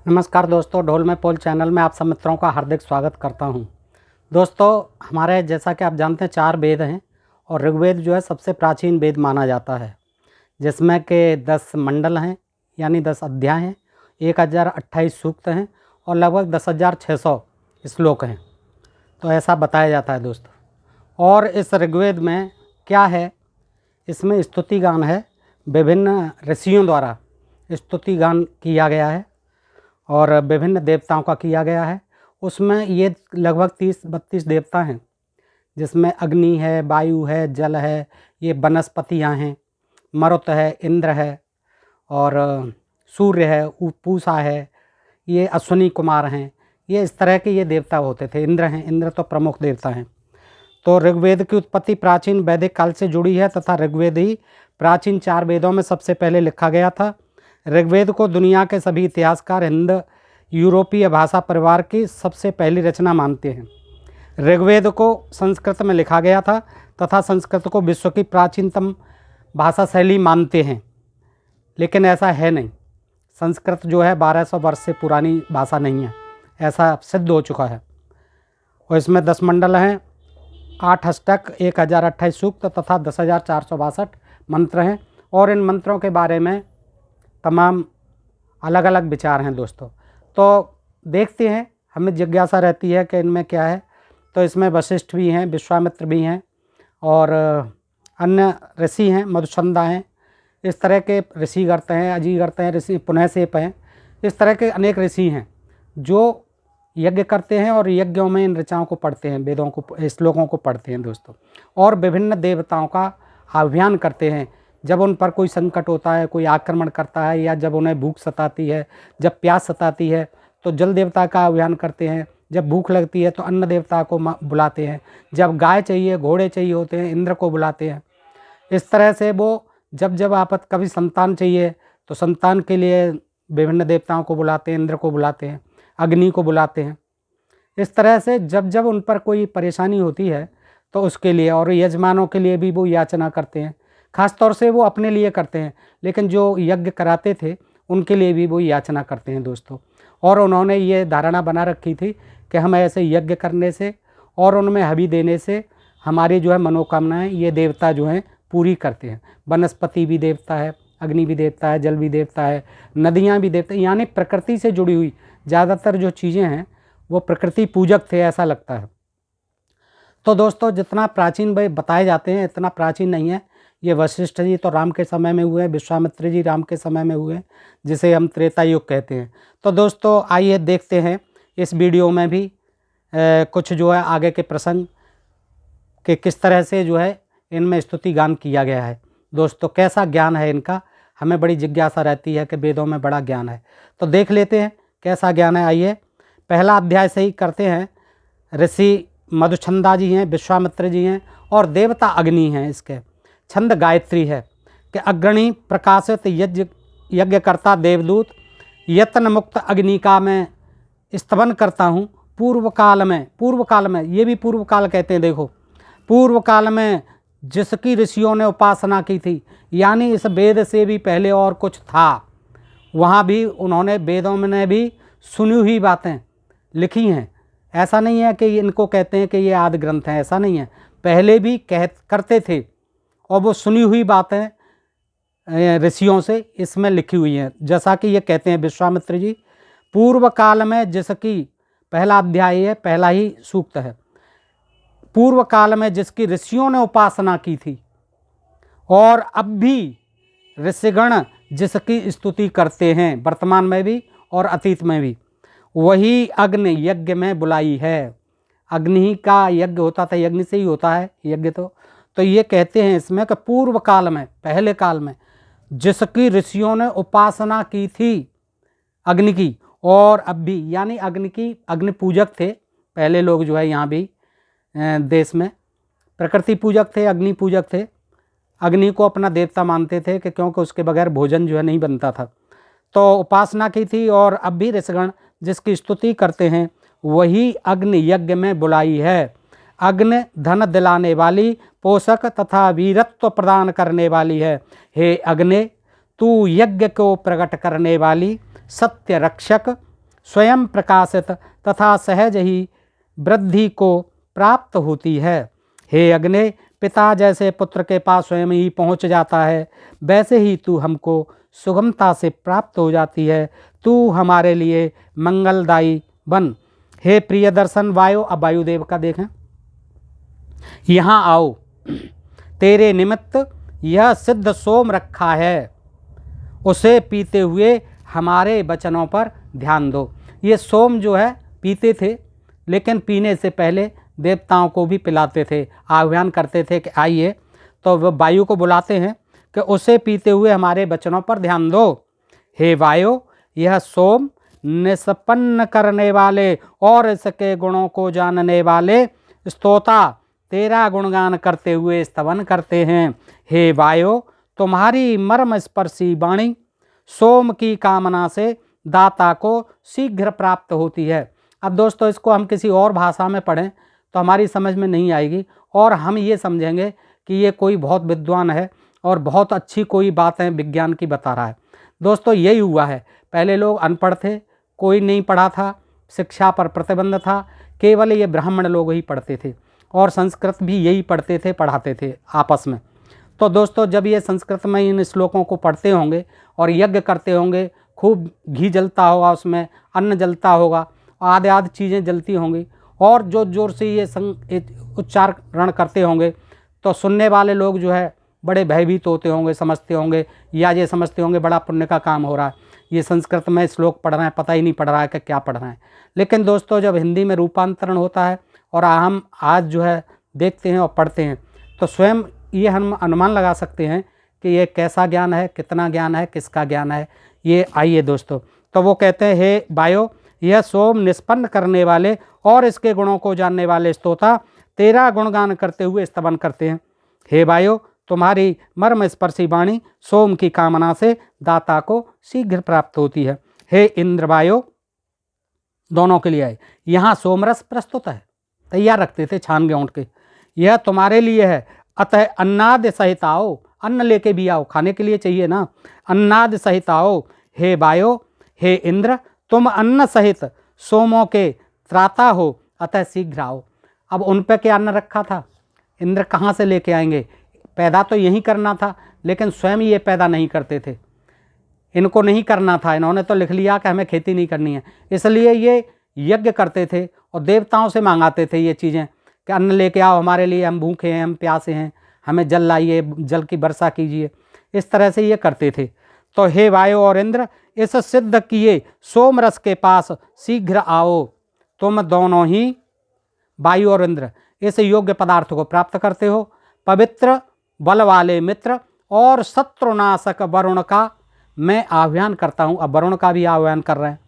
नमस्कार दोस्तों, ढोल में पोल चैनल में आप सब मित्रों का हार्दिक स्वागत करता हूं। दोस्तों, हमारे जैसा कि आप जानते हैं 4 वेद हैं और ऋग्वेद जो है सबसे प्राचीन वेद माना जाता है, जिसमें के 10 मंडल हैं यानी 10 अध्याय हैं, 1028 सूक्त हैं और लगभग 10,600 श्लोक हैं। तो ऐसा बताया जाता है दोस्तों। और इस ऋग्वेद में क्या है, इसमें स्तुति गान है, विभिन्न ऋषियों द्वारा स्तुति गान किया गया है और विभिन्न देवताओं का किया गया है। उसमें ये लगभग 30-32 देवता हैं, जिसमें अग्नि है, वायु है, जल है, ये वनस्पतियाँ हैं, मरुत है, इंद्र है और सूर्य है, पूषा है, ये अश्विनी कुमार हैं। ये इस तरह के ये देवता होते थे। इंद्र हैं, इंद्र तो प्रमुख देवता हैं। तो ऋग्वेद की उत्पत्ति प्राचीन वैदिक काल से जुड़ी है तथा ऋग्वेद ही प्राचीन 4 वेदों में सबसे पहले लिखा गया था। ऋग्वेद को दुनिया के सभी इतिहासकार हिंद यूरोपीय भाषा परिवार की सबसे पहली रचना मानते हैं। ऋग्वेद को संस्कृत में लिखा गया था तथा संस्कृत को विश्व की प्राचीनतम भाषा शैली मानते हैं, लेकिन ऐसा है नहीं। संस्कृत जो है 1200 वर्ष से पुरानी भाषा नहीं है, ऐसा सिद्ध हो चुका है। और इसमें 10 मंडल हैं, 8 अष्टक, 1028 सूक्त तथा 10,462 मंत्र हैं और इन मंत्रों के बारे में तमाम अलग अलग विचार हैं दोस्तों। तो देखते हैं, हमें जिज्ञासा रहती है कि इनमें क्या है। तो इसमें वशिष्ठ भी हैं, विश्वामित्र भी हैं और अन्य ऋषि हैं, मधुचंदा हैं, इस तरह के ऋषि करते हैं, अजी करते हैं, ऋषि पुनःसेप हैं। इस तरह के अनेक ऋषि हैं जो यज्ञ करते हैं और यज्ञों में इन ऋचाओं को पढ़ते हैं, वेदों को, श्लोकों को पढ़ते हैं दोस्तों। और विभिन्न देवताओं का आह्वान करते हैं। जब उन पर कोई संकट होता है, कोई आक्रमण करता है या जब उन्हें भूख सताती है, जब प्यास सताती है तो जल देवता का आह्वान करते हैं। जब भूख लगती है तो अन्न देवता को बुलाते हैं। जब गाय चाहिए, घोड़े चाहिए होते हैं, इंद्र को बुलाते हैं। इस तरह से वो जब आपत कभी संतान चाहिए तो संतान के लिए विभिन्न देवताओं को बुलाते हैं, इंद्र को बुलाते हैं, अग्नि को बुलाते हैं। इस तरह से जब उन पर कोई परेशानी होती है तो उसके लिए, और यजमानों के लिए भी वो याचना करते हैं। ख़ास तौर से वो अपने लिए करते हैं, लेकिन जो यज्ञ कराते थे उनके लिए भी वो याचना करते हैं दोस्तों। और उन्होंने ये धारणा बना रखी थी कि हम ऐसे यज्ञ करने से और उनमें हवि देने से हमारी जो है मनोकामनाएं ये देवता जो हैं पूरी करते हैं। वनस्पति भी देवता है, अग्नि भी देवता है, जल भी देवता है, नदियाँ भी देवता है, यानी प्रकृति से जुड़ी हुई ज़्यादातर जो चीज़ें हैं वो प्रकृति पूजक थे, ऐसा लगता है। तो दोस्तों, जितना प्राचीन भाई बताए जाते हैं इतना प्राचीन नहीं है। ये वशिष्ठ जी तो राम के समय में हुए, विश्वामित्र जी राम के समय में हुए, जिसे हम त्रेता युग कहते हैं। तो दोस्तों, आइए देखते हैं इस वीडियो में भी कुछ जो है आगे के प्रसंग कि किस तरह से जो है इनमें स्तुति गान किया गया है। दोस्तों, कैसा ज्ञान है इनका, हमें बड़ी जिज्ञासा रहती है कि वेदों में बड़ा ज्ञान है। तो देख लेते हैं कैसा ज्ञान है। आइए पहला अध्याय से ही करते हैं। ऋषि मधुचंदा जी हैं, विश्वामित्र जी हैं और देवता अग्नि हैं। इसके छंद गायत्री है कि अग्नि प्रकाशित यज्ञकर्ता देवदूत यत्न मुक्त अग्नि का मैं स्तवन करता हूँ। पूर्व काल में ये भी पूर्व काल कहते हैं। देखो, पूर्व काल में जिसकी ऋषियों ने उपासना की थी, यानी इस वेद से भी पहले और कुछ था, वहाँ भी उन्होंने वेदों में भी सुनी हुई बातें लिखी हैं। ऐसा नहीं है कि इनको कहते हैं कि ये आदि ग्रंथ हैं, ऐसा नहीं है। पहले भी करते थे और वो सुनी हुई बातें ऋषियों से इसमें लिखी हुई हैं। जैसा कि ये कहते हैं विश्वामित्र जी, पूर्व काल में जिसकी, पहला अध्याय है, पहला ही सूक्त है, पूर्व काल में जिसकी ऋषियों ने उपासना की थी और अब भी ऋषिगण जिसकी स्तुति करते हैं, वर्तमान में भी और अतीत में भी, वही अग्नि यज्ञ में बुलाई है। अग्नि का यज्ञ होता था, यज्ञ से ही होता है यज्ञ। तो ये कहते हैं इसमें कि पूर्व काल में, पहले काल में जिसकी ऋषियों ने उपासना की थी अग्नि की, और अब भी, यानी अग्नि पूजक थे पहले लोग जो है यहाँ भी देश में, प्रकृति पूजक थे, अग्नि पूजक थे। अग्नि को अपना देवता मानते थे कि क्योंकि उसके बगैर भोजन जो है नहीं बनता था। तो उपासना की थी और अब भी ऋषिगण जिसकी स्तुति करते हैं वही अग्नि यज्ञ में बुलाई है। अग्नि धन दिलाने वाली, पोषक तथा वीरत्व प्रदान करने वाली है। हे अग्नि, तू यज्ञ को प्रकट करने वाली, सत्य रक्षक, स्वयं प्रकाशित तथा सहज ही वृद्धि को प्राप्त होती है। हे अग्नि, पिता जैसे पुत्र के पास स्वयं ही पहुँच जाता है, वैसे ही तू हमको सुगमता से प्राप्त हो जाती है। तू हमारे लिए मंगलदायी बन। हे प्रिय दर्शन वायु, अब वायुदेव का देखें, यहाँ आओ, तेरे निमित्त यह सिद्ध सोम रखा है, उसे पीते हुए हमारे वचनों पर ध्यान दो। ये सोम जो है पीते थे, लेकिन पीने से पहले देवताओं को भी पिलाते थे, आह्वान करते थे कि आइए, तो वह वायु को बुलाते हैं कि उसे पीते हुए हमारे वचनों पर ध्यान दो। हे वायु, यह सोम निष्पन्न करने वाले और इसके गुणों को जानने वाले स्तोता तेरा गुणगान करते हुए स्तवन करते हैं। हे वायु, तुम्हारी मर्म स्पर्शी वाणी सोम की कामना से दाता को शीघ्र प्राप्त होती है। अब दोस्तों, इसको हम किसी और भाषा में पढ़ें तो हमारी समझ में नहीं आएगी, और हम ये समझेंगे कि ये कोई बहुत विद्वान है और बहुत अच्छी कोई बात है विज्ञान की बता रहा है। दोस्तों, यही हुआ है। पहले लोग अनपढ़ थे, कोई नहीं पढ़ा था, शिक्षा पर प्रतिबंध था, केवल ये ब्राह्मण लोग ही पढ़ते थे, और संस्कृत भी यही पढ़ते थे, पढ़ाते थे आपस में। तो दोस्तों, जब ये संस्कृत में इन श्लोकों को पढ़ते होंगे और यज्ञ करते होंगे, खूब घी जलता होगा, उसमें अन्न जलता होगा, आदि आदि चीज़ें जलती होंगी, और जोर जोर से ये उच्चारण करते होंगे, तो सुनने वाले लोग जो है बड़े भयभीत होते होंगे, समझते होंगे, या ये समझते होंगे बड़ा पुण्य का काम हो रहा है, ये संस्कृत में श्लोक पढ़ रहे हैं, पता ही नहीं पढ़ रहा है कि क्या पढ़ रहे हैं। लेकिन दोस्तों, जब हिंदी में रूपांतरण होता है और हम आज जो है देखते हैं और पढ़ते हैं, तो स्वयं ये हम अनुमान लगा सकते हैं कि ये कैसा ज्ञान है, कितना ज्ञान है, किसका ज्ञान है। ये आइए दोस्तों, तो वो कहते हैं, हे वायु, यह सोम निष्पन्न करने वाले और इसके गुणों को जानने वाले स्तोता तेरा गुणगान करते हुए स्तवन करते हैं। हे वायु, तुम्हारी मर्म स्पर्शी वाणी सोम की कामना से दाता को शीघ्र प्राप्त होती है। हे इंद्र वायु, दोनों के लिए आए, यहाँ सोमरस प्रस्तुत है, तैयार रखते थे छान गेंट के, यह तुम्हारे लिए है, अतः अन्नाद सहित आओ, अन्न लेके भी आओ, खाने के लिए चाहिए ना, अन्नाद सहित आओ। हे वायु, हे इंद्र, तुम अन्न सहित सोमों के त्राता हो, अतः शीघ्र आओ। अब उन पे क्या अन्न रखा था, इंद्र कहाँ से लेके आएंगे, पैदा तो यही करना था, लेकिन स्वयं ये पैदा नहीं करते थे, इनको नहीं करना था, इन्होंने तो लिख लिया कि हमें खेती नहीं करनी है, इसलिए ये यज्ञ करते थे और देवताओं से मांगाते थे ये चीज़ें कि अन्न लेके आओ हमारे लिए, हम भूखे हैं, हम प्यासे हैं, हमें जल लाइए, जल की वर्षा कीजिए, इस तरह से ये करते थे। तो हे वायु और इंद्र, इस सिद्ध किए सोमरस के पास शीघ्र आओ। तुम दोनों ही, वायु और इंद्र, इस योग्य पदार्थ को प्राप्त करते हो। पवित्र बल वाले मित्र और शत्रुनाशक वरुण का मैं आह्वान करता हूँ। अब वरुण का भी आह्वान कर रहे हैं।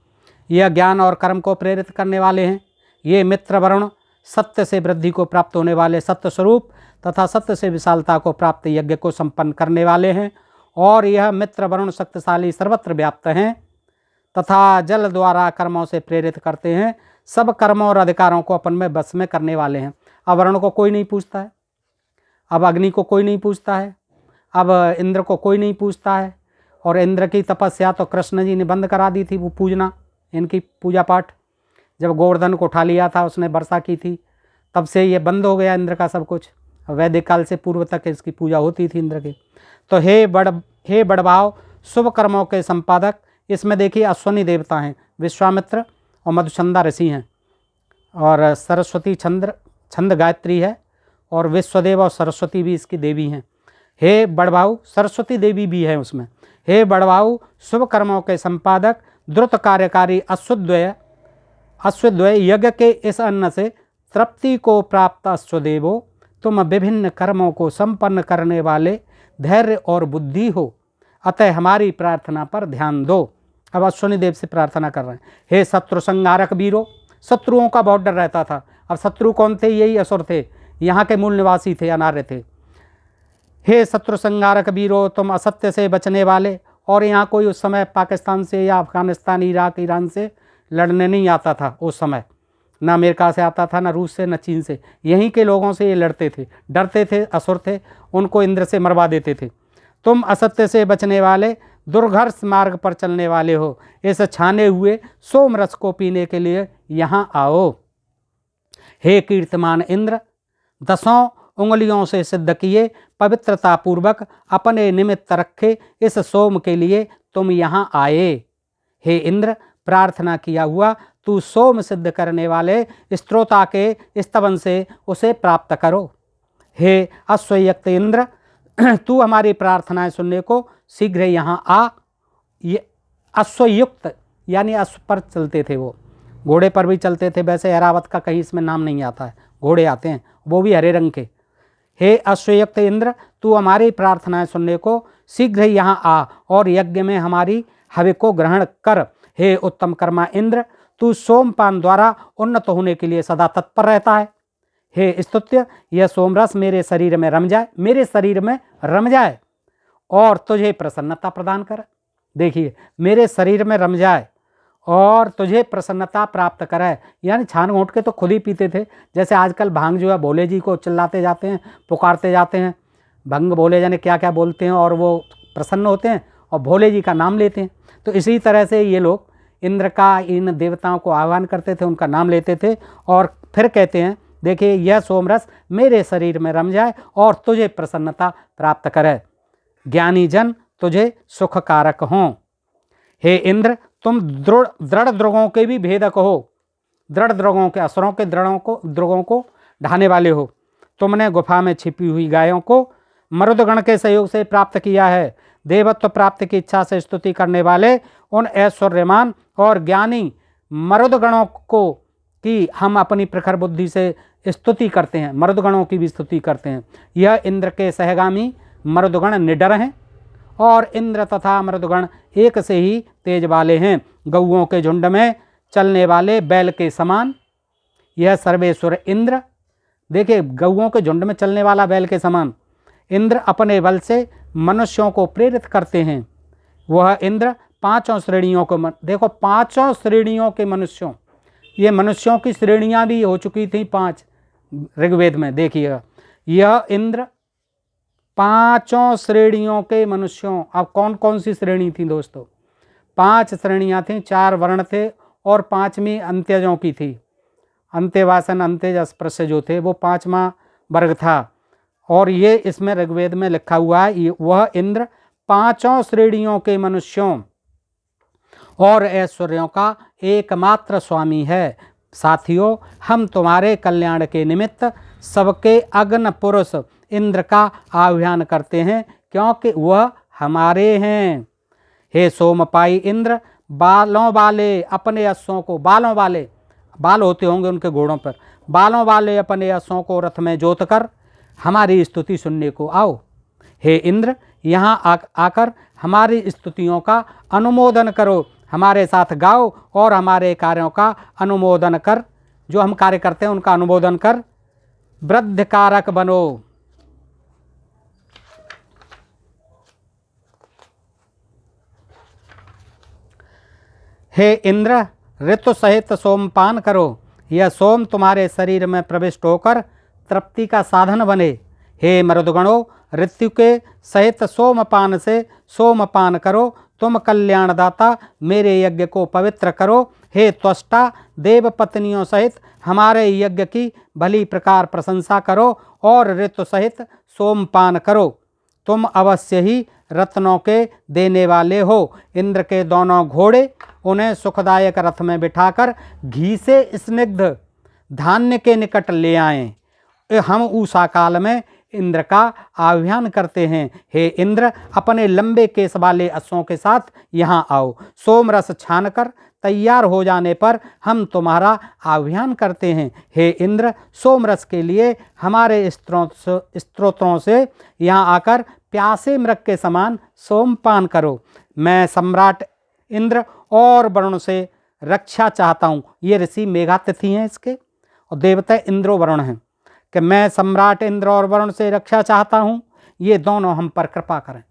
यह ज्ञान और कर्म को प्रेरित करने वाले हैं। ये मित्र वरुण सत्य से वृद्धि को प्राप्त होने वाले सत्य स्वरूप तथा सत्य से विशालता को प्राप्त यज्ञ को संपन्न करने वाले हैं। और यह मित्र वरुण शक्तिशाली सर्वत्र व्याप्त हैं तथा जल द्वारा कर्मों से प्रेरित करते हैं। सब कर्मों और अधिकारों को अपन में बस में करने वाले हैं। अब वरुण को कोई नहीं पूछता है, अब अग्नि को कोई नहीं पूछता है, अब इंद्र को कोई नहीं पूछता है। और इंद्र की तपस्या तो कृष्ण जी ने बंद करा दी थी, वो पूजना, इनकी पूजा पाठ। जब गोवर्धन को उठा लिया था, उसने वर्षा की थी, तब से ये बंद हो गया इंद्र का सब कुछ। वैदिक काल से पूर्व तक इसकी पूजा होती थी इंद्र की। तो हे बड़भाव शुभ कर्मों के संपादक, इसमें देखिए अश्वनी देवता हैं, विश्वामित्र और मधुचंदा ऋषि हैं, और सरस्वती छंद गायत्री है, और विश्वदेव और सरस्वती भी इसकी देवी हैं। हे बड़भाव, सरस्वती देवी भी है उसमें। हे बड़भाव शुभ कर्मों के संपादक, द्रुत कार्यकारी अश्वद्वय यज्ञ के इस अन्न से तृप्ति को प्राप्त अश्वदेवो, तुम विभिन्न कर्मों को संपन्न करने वाले धैर्य और बुद्धि हो, अतः हमारी प्रार्थना पर ध्यान दो। अब अश्वनी देव से प्रार्थना कर रहे हैं। हे शत्रु संहारक वीरो, शत्रुओं का बहुत डर रहता था। अब शत्रु कौन थे, यही असुर थे, यहाँ के मूल निवासी थे, अनार्य थे। हे शत्रु संहारक वीरो, तुम असत्य से बचने वाले, और यहाँ कोई उस समय पाकिस्तान से या अफगानिस्तान, इराक, ईरान से लड़ने नहीं आता था उस समय, ना अमेरिका से आता था, ना रूस से, ना चीन से। यहीं के लोगों से ये लड़ते थे, डरते थे, असुर थे, उनको इंद्र से मरवा देते थे। तुम असत्य से बचने वाले, दुर्घर्ष मार्ग पर चलने वाले हो, इस छाने हुए सोम रस को पीने के लिए यहाँ आओ। हे कीर्तिमान इंद्र, 10 उंगलियों से सिद्ध किए पवित्रता पूर्वक अपने निमित्त रखे इस सोम के लिए तुम यहाँ आए। हे इंद्र, प्रार्थना किया हुआ तू सोम सिद्ध करने वाले स्त्रोता के स्तवन से उसे प्राप्त करो। हे अश्वयुक्त इंद्र, तू हमारी प्रार्थनाएं सुनने को शीघ्र यहाँ आ। ये अश्वयुक्त यानी अश्व पर चलते थे, वो घोड़े पर भी चलते थे। वैसे ऐरावत का कहीं इसमें नाम नहीं आता है, घोड़े आते हैं, वो भी हरे रंग के। हे अश्वयुक्त इंद्र, तू हमारी प्रार्थनाएं सुनने को शीघ्र ही यहाँ आ और यज्ञ में हमारी हवि को ग्रहण कर। हे उत्तम कर्मा इंद्र, तू सोमपान द्वारा उन्नत होने के लिए सदा तत्पर रहता है। हे स्तुत्य, यह सोमरस मेरे शरीर में रम जाए, मेरे शरीर में रम जाए और तुझे प्रसन्नता प्रदान कर। देखिए, मेरे शरीर में रम जाए और तुझे प्रसन्नता प्राप्त कराए, यानी छान घोंट के तो खुद ही पीते थे। जैसे आजकल भांग जो है भोले जी को चिल्लाते जाते हैं, पुकारते जाते हैं, भंग भोले जाने क्या क्या बोलते हैं और वो प्रसन्न होते हैं और भोले जी का नाम लेते हैं। तो इसी तरह से ये लोग इंद्र का, इन देवताओं को आह्वान करते थे, उनका नाम लेते थे और फिर कहते हैं, देखिए यह सोमरस मेरे शरीर में रम जाए और तुझे प्रसन्नता प्राप्त करे, ज्ञानी जन तुझे सुखकारक हों। हे इंद्र, तुम दृढ़ द्रुगों के भी भेदक हो, दृढ़ द्रुगों के, असुरों के द्रुगों को ढाने वाले हो। तुमने गुफा में छिपी हुई गायों को मरुदगण के सहयोग से प्राप्त किया है। देवत्व प्राप्ति की इच्छा से स्तुति करने वाले उन ऐश्वर्यमान और ज्ञानी मरुदगणों को कि हम अपनी प्रखर बुद्धि से स्तुति करते हैं, मरुदगणों की भी स्तुति करते हैं। यह इंद्र के सहगामी मरुदगण निडर हैं और इंद्र तथा मरुदगण एक से ही तेज वाले हैं। गौओं के झुंड में चलने वाले बैल के समान यह सर्वेश्वर इंद्र, देखिए गौओं के झुंड में चलने वाला बैल के समान इंद्र अपने बल से मनुष्यों को प्रेरित करते हैं। वह इंद्र पांचों श्रेणियों को, देखो पांचों श्रेणियों के मनुष्यों, ये मनुष्यों की श्रेणियां भी हो चुकी थी 5 ऋग्वेद में। देखिएगा, यह इंद्र पांचों श्रेणियों के मनुष्यों, अब कौन कौन सी श्रेणी थी दोस्तों? 5 श्रेणियां थी, 4 वर्ण थे और 5वीं अंत्यजों की थी। अंत्यवासन, अंत्यज, अस्पृश्य जो थे वो 5वां वर्ग था। और ये इसमें ऋग्वेद में लिखा हुआ है, वह इंद्र पांचों श्रेणियों के मनुष्यों और ऐश्वर्यों का एकमात्र स्वामी है। साथियों, हम तुम्हारे कल्याण के निमित्त सबके अग्न पुरुष इंद्र का आह्वान करते हैं, क्योंकि वह हमारे हैं। हे सोमपाई इंद्र, बालों वाले अपने अश्वों को, बालों वाले, बाल होते होंगे उनके घोड़ों पर, बालों वाले अपने अश्वों को रथ में जोत कर हमारी स्तुति सुनने को आओ। हे इंद्र, यहाँ आकर हमारी स्तुतियों का अनुमोदन करो, हमारे साथ गाओ और हमारे कार्यों का अनुमोदन कर, जो हम कार्य करते हैं उनका अनुमोदन कर वृद्धिकारक बनो। हे इंद्र, ऋतु सहित सोमपान करो, यह सोम तुम्हारे शरीर में प्रविष्ट होकर तृप्ति का साधन बने। हे मरुदगणों, ऋतु के सहित सोमपान से सोमपान करो, तुम कल्याणदाता मेरे यज्ञ को पवित्र करो। हे त्वष्टा, देव पत्नियों सहित हमारे यज्ञ की भली प्रकार प्रशंसा करो और ऋतु सहित सोमपान करो। तुम अवश्य ही रत्नों के देने वाले हो। इंद्र के दोनों घोड़े उन्हें सुखदायक रथ में बिठाकर घी से स्निग्ध धान्य के निकट ले आए। हम उषा काल में इंद्र का आह्वान करते हैं। हे इंद्र, अपने लंबे केस वाले अश्वों के साथ यहाँ आओ। सोमरस छानकर तैयार हो जाने पर हम तुम्हारा आह्वान करते हैं। हे इंद्र, सोमरस के लिए हमारे स्त्रोत्रों से यहाँ आकर प्यासे मृग के समान सोमपान करो। मैं सम्राट इंद्र और वरुण से रक्षा चाहता हूँ। ये ऋषि मेघातिथि हैं इसके, और देवता इंद्रो वरुण हैं, कि मैं सम्राट इंद्र और वरुण से रक्षा चाहता हूँ, ये दोनों हम पर कृपा करें।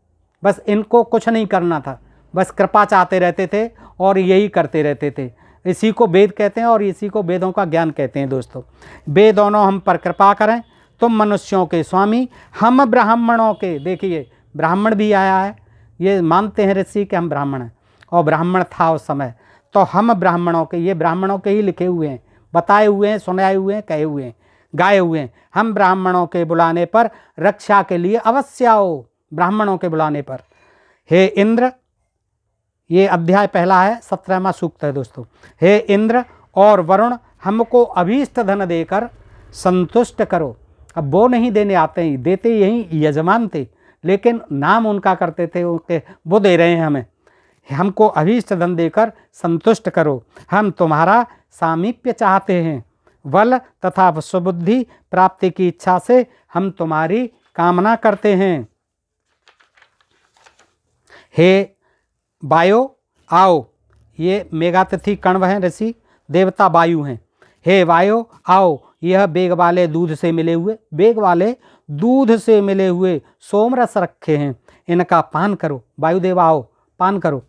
बस इनको कुछ नहीं करना था, बस कृपा चाहते रहते थे और यही करते रहते थे। इसी को वेद कहते हैं और इसी को वेदों का ज्ञान कहते हैं दोस्तों। वे दोनों हम पर कृपा करें। तुम मनुष्यों के स्वामी, हम ब्राह्मणों के, देखिए ब्राह्मण भी आया है, ये मानते हैं ऋषि कि हम ब्राह्मण हैं, और ब्राह्मण था उस समय। तो हम ब्राह्मणों के, ये ब्राह्मणों के ही लिखे हुए हैं, बताए हुए हैं, सुनाए हुए हैं, कहे हुए हैं, गाए हुए हैं। हम ब्राह्मणों के बुलाने पर रक्षा के लिए अवश्य आओ, ब्राह्मणों के बुलाने पर। हे इंद्र, ये अध्याय पहला है, 17वां सूक्त है दोस्तों। हे इंद्र और वरुण, हमको अभीष्ट धन देकर संतुष्ट करो। अब वो नहीं देने आते हैं, देते यही यजमान थे, लेकिन नाम उनका करते थे उनके, वो दे रहे हैं हमें। हमको अभीष्ट धन देकर संतुष्ट करो। हम तुम्हारा सामीप्य चाहते हैं, बल तथा सुबुद्धि प्राप्ति की इच्छा से हम तुम्हारी कामना करते हैं। हे वायु आओ, ये मेघातिथि कण्व हैं, ऋषि देवता वायु हैं। हे वायु आओ, यह बेग वाले दूध से मिले हुए, बेग वाले दूध से मिले हुए सोमरस रखे हैं, इनका पान करो। वायुदेव आओ, पान करो।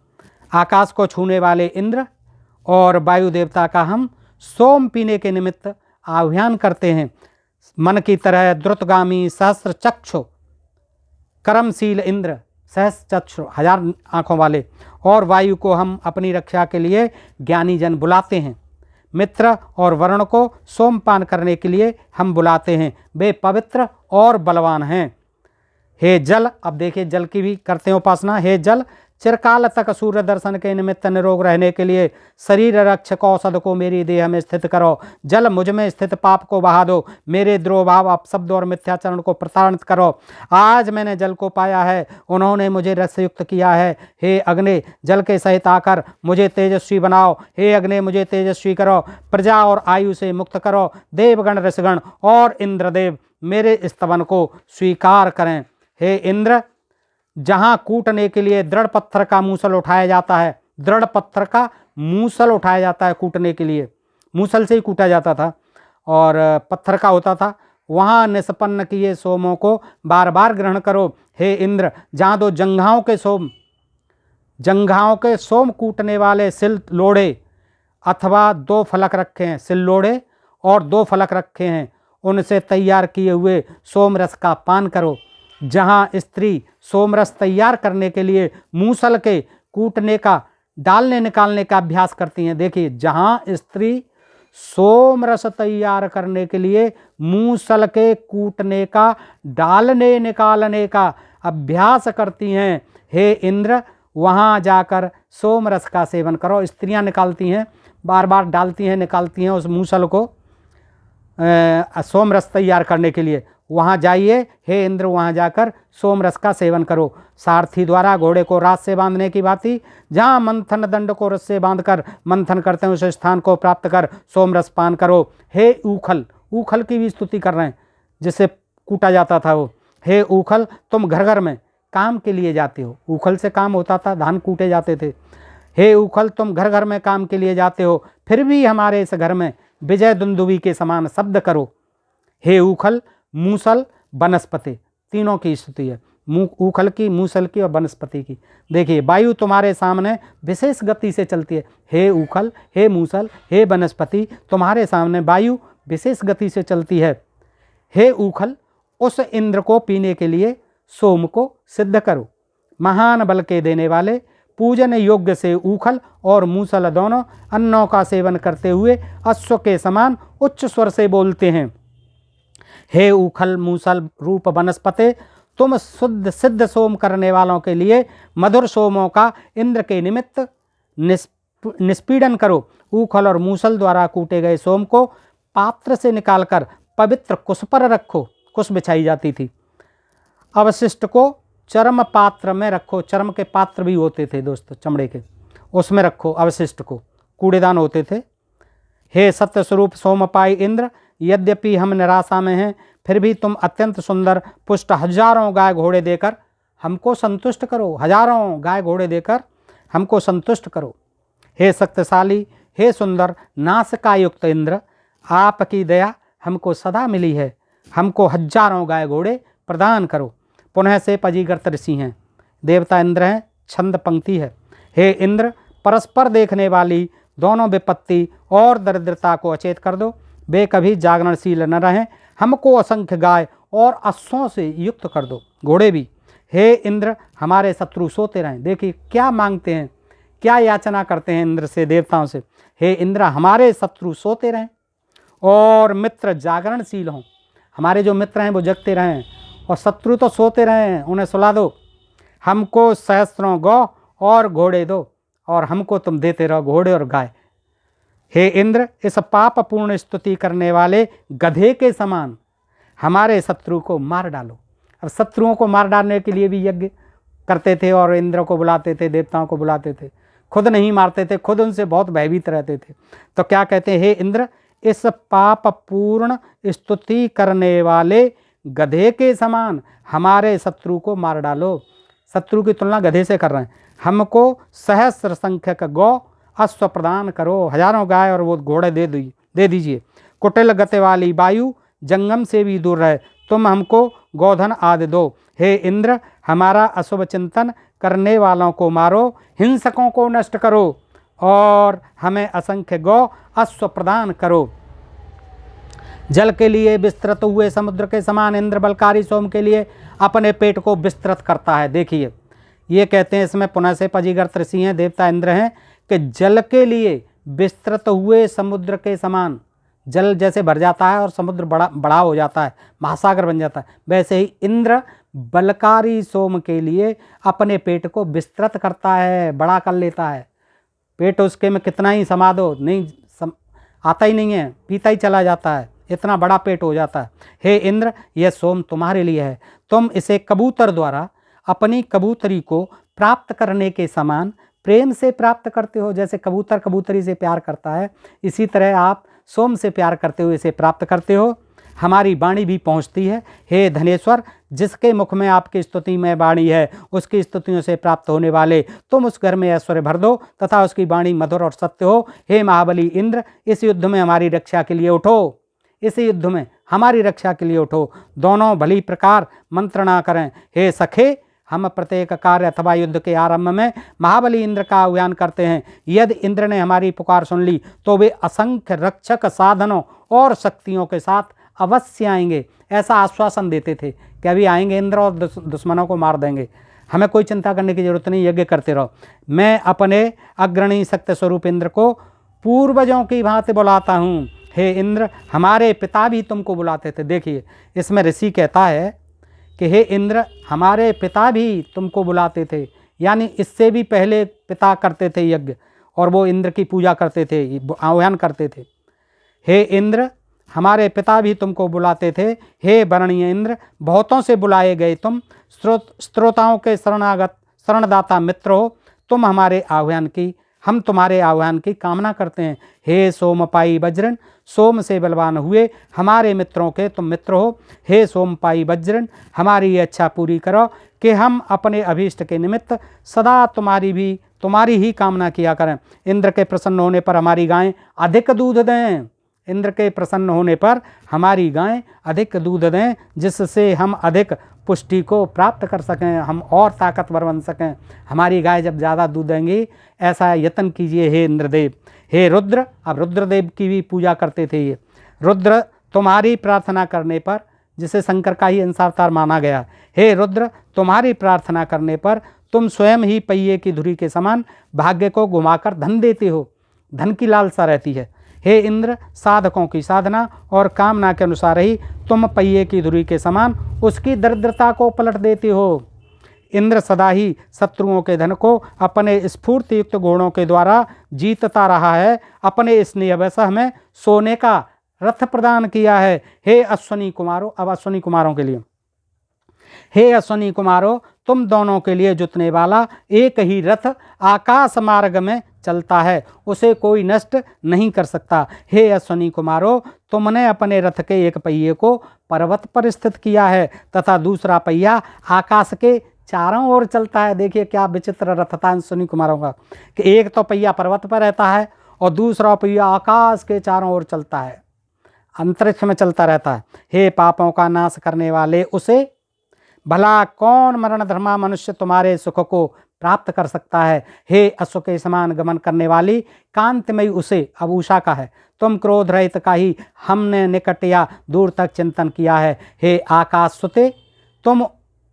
आकाश को छूने वाले इंद्र और वायु देवता का हम सोम पीने के निमित्त आह्वान करते हैं। मन की तरह द्रुतगामी सहस्र चक्षु कर्मशील इंद्र, सहस्र चक्षु 1000 आँखों वाले, और वायु को हम अपनी रक्षा के लिए ज्ञानी जन बुलाते हैं। मित्र और वरुण को सोमपान करने के लिए हम बुलाते हैं, वे पवित्र और बलवान हैं। हे जल, अब देखिए जल की भी करते हैं उपासना। हे जल, चिरकाल तक सूर्य दर्शन के निमित्त निरोग रहने के लिए शरीर रक्षक औषध को मेरी देह में स्थित करो। जल, मुझ में स्थित पाप को बहा दो, मेरे द्रोभाव अपशब्द और मिथ्याचरण को प्रताड़ित करो। आज मैंने जल को पाया है, उन्होंने मुझे रसयुक्त किया है। हे अग्नि, जल के सहित आकर मुझे तेजस्वी बनाओ। हे अग्नि, मुझे तेजस्वी करो, प्रजा और आयु से मुक्त करो। देवगण, ऋषिगण और इंद्रदेव मेरे स्तवन को स्वीकार करें। हे इंद्र, जहाँ कूटने के लिए दृढ़ पत्थर का मूसल उठाया जाता है, दृढ़ पत्थर का मूसल उठाया जाता है कूटने के लिए, मूसल से ही कूटा जाता था और पत्थर का होता था, वहाँ निष्पन्न किए सोमों को बार बार ग्रहण करो। हे इंद्र, जहाँ 2 जंघाओं के सोम कूटने वाले सिल लोढ़े अथवा 2 फलक रखे हैं, सिल लोढ़े और 2 फलक रखे हैं, उनसे तैयार किए हुए सोमरस का पान करो। जहाँ स्त्री सोमरस तैयार करने के लिए मूसल के कूटने का, डालने निकालने का अभ्यास करती हैं, देखिए जहाँ स्त्री सोमरस तैयार करने के लिए मूसल के कूटने का, डालने निकालने का अभ्यास करती हैं, हे इंद्र, वहाँ जाकर सोमरस का सेवन करो। स्त्रियाँ निकालती हैं, बार बार डालती हैं, निकालती हैं उस मूसल को सोमरस तैयार करने के लिए, वहाँ जाइए हे इंद्र, वहाँ जाकर सोमरस का सेवन करो। सारथी द्वारा घोड़े को रात से बांधने की भांति जहाँ मंथन दंड को रस से बांधकर मंथन करते हैं, उस स्थान को प्राप्त कर सोमरस पान करो। हे ऊखल, ऊखल की भी स्तुति कर रहे हैं जिससे कूटा जाता था वो। हे ऊखल, तुम घर घर में काम के लिए जाते हो, ऊखल से काम होता था, धान कूटे जाते थे। हे ऊखल, तुम घर घर में काम के लिए जाते हो, फिर भी हमारे इस घर में विजय दुंदुभी के समान शब्द करो। हे ऊखल, मूसल, वनस्पति, तीनों की स्तुति है, ऊखल की, मूसल की और वनस्पति की। देखिए वायु तुम्हारे सामने विशेष गति से चलती है। हे ऊखल, हे मूसल, हे वनस्पति, तुम्हारे सामने वायु विशेष गति से चलती है। हे ऊखल, उस इंद्र को पीने के लिए सोम को सिद्ध करो। महान बल के देने वाले, पूजन योग्य से ऊखल और मूसल दोनों अन्नों का सेवन करते हुए अश्व के समान उच्च स्वर से बोलते हैं। हे ऊखल, मूसल रूप वनस्पति, तुम शुद्ध सिद्ध सोम करने वालों के लिए मधुर सोमों का इंद्र के निमित्त निष्पीड़न करो। ऊखल और मूसल द्वारा कूटे गए सोम को पात्र से निकालकर पवित्र कुश पर रखो, कुश बिछाई जाती थी। अवशिष्ट को चर्म पात्र में रखो, चर्म के पात्र भी होते थे दोस्तों, चमड़े के, उसमें रखो अवशिष्ट को, कूड़ेदान होते थे। हे सत्य स्वरूप सोमपाई इंद्र, यद्यपि हम निराशा में हैं, फिर भी तुम अत्यंत सुंदर पुष्ट हजारों गाय घोड़े देकर हमको संतुष्ट करो, हजारों गाय घोड़े देकर हमको संतुष्ट करो। हे शक्तिशाली, हे सुंदर नासिकायुक्त इंद्र, आपकी दया हमको सदा मिली है, हमको हजारों गाय घोड़े प्रदान करो। पुनः से पजीगर्त ऋषि हैं, देवता इंद्र हैं, छंद पंक्ति है। हे इंद्र, परस्पर देखने वाली दोनों विपत्ति और दरिद्रता को अचेत कर दो, वे कभी जागरणशील न रहें। हमको असंख्य गाय और अश्वों से युक्त कर दो, घोड़े भी। हे इंद्र हमारे शत्रु सोते रहें। देखिए क्या मांगते हैं, क्या याचना करते हैं इंद्र से, देवताओं से। हे इंद्र हमारे शत्रु सोते रहें और मित्र जागरणशील हों। हमारे जो मित्र हैं वो जगते रहें और शत्रु तो सोते रहें, उन्हें सुला दो। हमको सहस्त्रों गौ और घोड़े दो और हमको तुम देते रहो घोड़े और गाय। हे इंद्र इस पाप पूर्ण स्तुति करने वाले गधे के समान हमारे शत्रु को मार डालो। अब शत्रुओं को मार डालने के लिए भी यज्ञ करते थे और इंद्र को बुलाते थे, देवताओं को बुलाते थे, खुद नहीं मारते थे, खुद उनसे बहुत भयभीत रहते थे। तो क्या कहते हैं, हे इंद्र इस पाप पूर्ण स्तुति करने वाले गधे के समान हमारे शत्रु को मार डालो। शत्रु की तुलना गधे से कर रहे हैं। हमको सहस्र संख्यक गौ अश्व प्रदान करो, हजारों गाय और वो घोड़े दे दीजिए। कुटिल गति वाली वायु जंगम से भी दूर रहे, तुम हमको गोधन आदि दो। हे इंद्र हमारा अशुभ चिंतन करने वालों को मारो, हिंसकों को नष्ट करो और हमें असंख्य गौ अश्व प्रदान करो। जल के लिए विस्तृत हुए समुद्र के समान इंद्र बलकारी सोम के लिए अपने पेट को विस्तृत करता है। देखिए ये कहते हैं, इसमें पुनः से पजीगर ऋषि हैं, देवता इंद्र हैं, कि जल के लिए विस्तृत हुए समुद्र के समान, जल जैसे भर जाता है और समुद्र बड़ा हो जाता है, महासागर बन जाता है, वैसे ही इंद्र बलकारी सोम के लिए अपने पेट को विस्तृत करता है, बड़ा कर लेता है। पेट उसके में कितना ही समा दो आता ही नहीं है, पीता ही चला जाता है, इतना बड़ा पेट हो जाता है। हे इंद्र यह सोम तुम्हारे लिए है, तुम इसे कबूतर द्वारा अपनी कबूतरी को प्राप्त करने के समान प्रेम से प्राप्त करते हो। जैसे कबूतर कबूतरी से प्यार करता है, इसी तरह आप सोम से प्यार करते हुए इसे प्राप्त करते हो। हमारी वाणी भी पहुँचती है। हे धनेश्वर जिसके मुख में आपकी स्तुति में वाणी है, उसकी स्तुतियों से प्राप्त होने वाले तुम उस घर में ऐश्वर्य भर दो तथा उसकी वाणी मधुर और सत्य हो। हे महाबली इंद्र इस युद्ध में हमारी रक्षा के लिए उठो, इस युद्ध में हमारी रक्षा के लिए उठो, दोनों भली प्रकार मंत्रणा करें। हे सखे हम प्रत्येक कार्य अथवा युद्ध के आरंभ में महाबली इंद्र का आह्वान करते हैं। यदि इंद्र ने हमारी पुकार सुन ली तो वे असंख्य रक्षक साधनों और शक्तियों के साथ अवश्य आएंगे। ऐसा आश्वासन देते थे कि अभी आएंगे इंद्र और दुश्मनों को मार देंगे, हमें कोई चिंता करने की जरूरत नहीं, यज्ञ करते रहो। मैं अपने अग्रणी शक्ति स्वरूप इंद्र को पूर्वजों की भांति बुलाता हूँ। हे इंद्र हमारे पिता भी तुमको बुलाते थे। देखिए इसमें ऋषि कहता है कि हे इंद्र हमारे पिता भी तुमको बुलाते थे, यानी इससे भी पहले पिता करते थे यज्ञ और वो इंद्र की पूजा करते थे, आह्वान करते थे। हे इंद्र हमारे पिता भी तुमको बुलाते थे। हे वरणीय इंद्र बहुतों से बुलाए गए तुम श्रोताओं के शरणदाता मित्र हो। तुम हमारे आह्वान की, हम तुम्हारे आह्वान की कामना करते हैं। हे सोमपाई वज्रन सोम से बलवान हुए हमारे मित्रों के तुम मित्र हो। हे सोमपाई वज्रन हमारी ये इच्छा पूरी करो कि हम अपने अभीष्ट के निमित्त सदा तुम्हारी ही कामना किया करें। इंद्र के प्रसन्न होने पर हमारी गायें अधिक दूध दें, इंद्र के प्रसन्न होने पर हमारी गायें अधिक दूध दें, जिससे हम अधिक पुष्टि को प्राप्त कर सकें, हम और ताकतवर बन सकें। हमारी गाय जब ज़्यादा दूध देंगी ऐसा यत्न कीजिए हे इंद्रदेव। हे रुद्र, अब रुद्रदेव की भी पूजा करते थे ये। रुद्र तुम्हारी प्रार्थना करने पर, जिसे शंकर का ही अंशावतार माना गया, हे रुद्र तुम्हारी प्रार्थना करने पर तुम स्वयं ही पहिए की धुरी के समान भाग्य को घुमाकर धन देते हो, धन की लालसा रहती है। हे इंद्र साधकों की साधना और कामना के अनुसार ही तुम पहिए की धुरी के समान उसकी दरिद्रता को पलट देते हो। इंद्र सदा ही शत्रुओं के धन को अपने स्फूर्ति युक्त घोड़ों के द्वारा जीतता रहा है। अपने स्नेह वैसा हमें सोने का रथ प्रदान किया है। हे अश्वनी कुमारों, अब अश्वनी कुमारों के लिए, हे अश्वनी कुमारों तुम दोनों के लिए जुतने वाला एक ही रथ आकाश मार्ग में चलता है, उसे कोई नष्ट नहीं कर सकता। हे अश्वनी कुमारों तुमने अपने रथ के एक पहिए को पर्वत पर स्थित किया है तथा दूसरा पहिया आकाश के चारों ओर चलता है। देखिए क्या विचित्र रथ था अश्वनी कुमारों का, कि एक तो पहिया पर्वत पर रहता है और दूसरा पहिया आकाश के चारों ओर चलता है, अंतरिक्ष में चलता रहता है। हे पापों का नाश करने वाले उसे, भला कौन मरण धर्मा मनुष्य तुम्हारे सुख को प्राप्त कर सकता है। हे अश्व के समान गमन करने वाली कांतिमयी उसे, अब उषा का है, तुम क्रोध रहित का ही हमने निकट या दूर तक चिंतन किया है। हे आकाश सुते तुम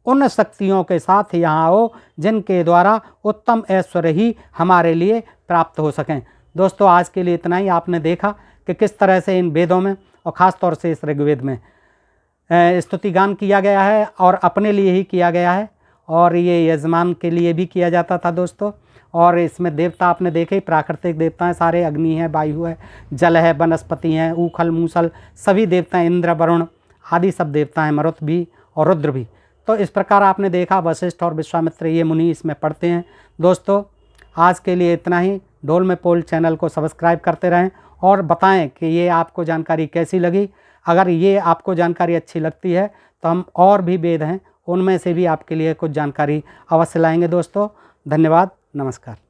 उन शक्तियों के साथ यहाँ आओ जिनके द्वारा उत्तम ऐश्वर्य ही हमारे लिए प्राप्त हो सकें। दोस्तों, आज के लिए इतना ही। आपने देखा कि किस तरह से इन वेदों में और ख़ास तौर से इस ऋग्वेद में स्तुति गान किया गया है और अपने लिए ही किया गया है, और ये यजमान के लिए भी किया जाता था दोस्तों। और इसमें देवता आपने देखे ही, प्राकृतिक देवता हैं सारे, अग्नि है, वायु है, जल है, वनस्पति हैं, ऊखल मूसल, सभी देवता हैं, इंद्र वरुण आदि सब देवता हैं, मरुत भी और रुद्र भी। तो इस प्रकार आपने देखा वशिष्ठ और विश्वामित्र ये मुनि इसमें पढ़ते हैं। दोस्तों, आज के लिए इतना ही। ढोल में पोल चैनल को सब्सक्राइब करते रहें और बताएं कि ये आपको जानकारी कैसी लगी। अगर ये आपको जानकारी अच्छी लगती है तो हम और भी वेद हैं उनमें से भी आपके लिए कुछ जानकारी अवश्य लाएंगे। दोस्तों, धन्यवाद, नमस्कार।